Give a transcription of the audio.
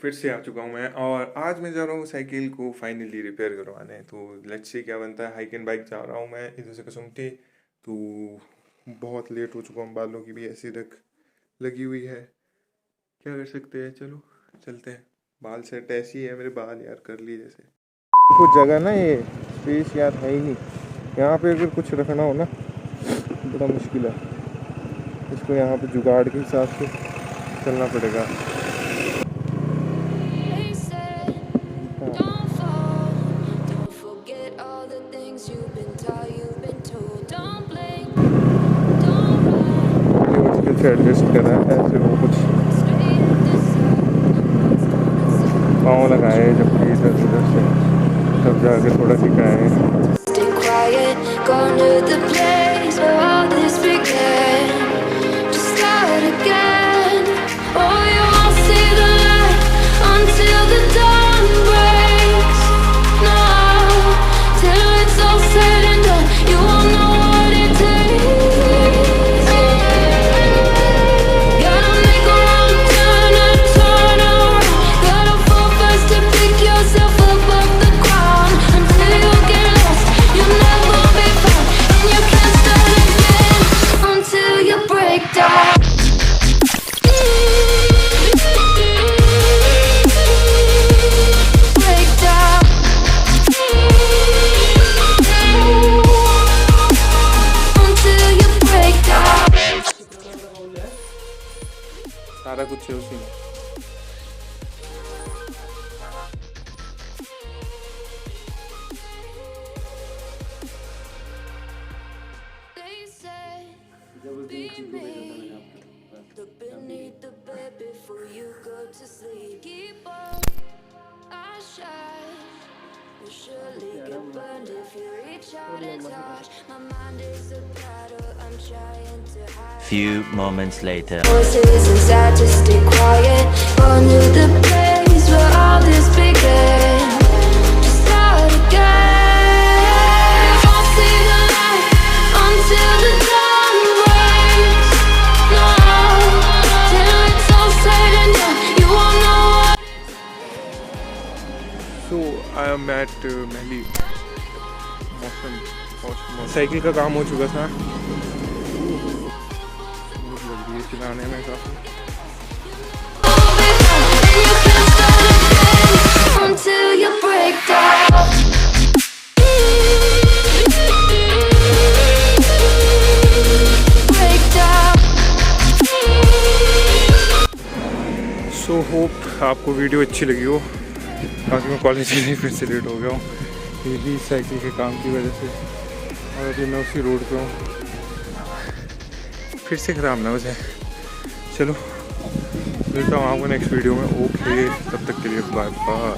फिर से आ चुका हूँ मैं और आज मैं जा रहा हूँ साइकिल को फाइनली रिपेयर करवाने। तो लेट्स सी क्या बनता है। हाइक एंड बाइक जा रहा हूँ मैं इधर से कसुमती। तो बहुत लेट हो चुका हूँ, बालों की भी ऐसी रख लगी हुई है, क्या कर सकते हैं। चलो चलते हैं। बाल सेट ऐसी है मेरे बाल यार, कर ली जैसे। कुछ जगह ना ये स्पेस यार है ही नहीं यहाँ पे, अगर कुछ रखना हो ना बड़ा मुश्किल है। इसको यहाँ पे जुगाड़ के हिसाब से चलना पड़ेगा। मुश्किल से एडजस्ट कर रहा है ऐसे, वो कुछ पाँव लगाए जबकि इधर उधर से तब जाके थोड़ा सिखाए। सारा कुछ है उसी में। Few moments later. Voices inside to stay quiet. Gone to the place where all this began. To start again. I'll see the light until the dawn breaks. No, till it's all said and done, you won't know what. So I am at Mahali. मौसम cycle का काम हो चुका था, चलाने में काफी। So hope आपको वीडियो अच्छी लगी हो। बाकी मैं कॉलेज के लिए फिर से लेट हो गया हूँ यही साइकिल के काम की वजह से, और अभी मैं उसी रोड पे हूँ। फिर से ख़राब ना हो जाए। चलो मिलता हूँ आपको नेक्स्ट वीडियो में। ओके, तब तक के लिए बाय बाय।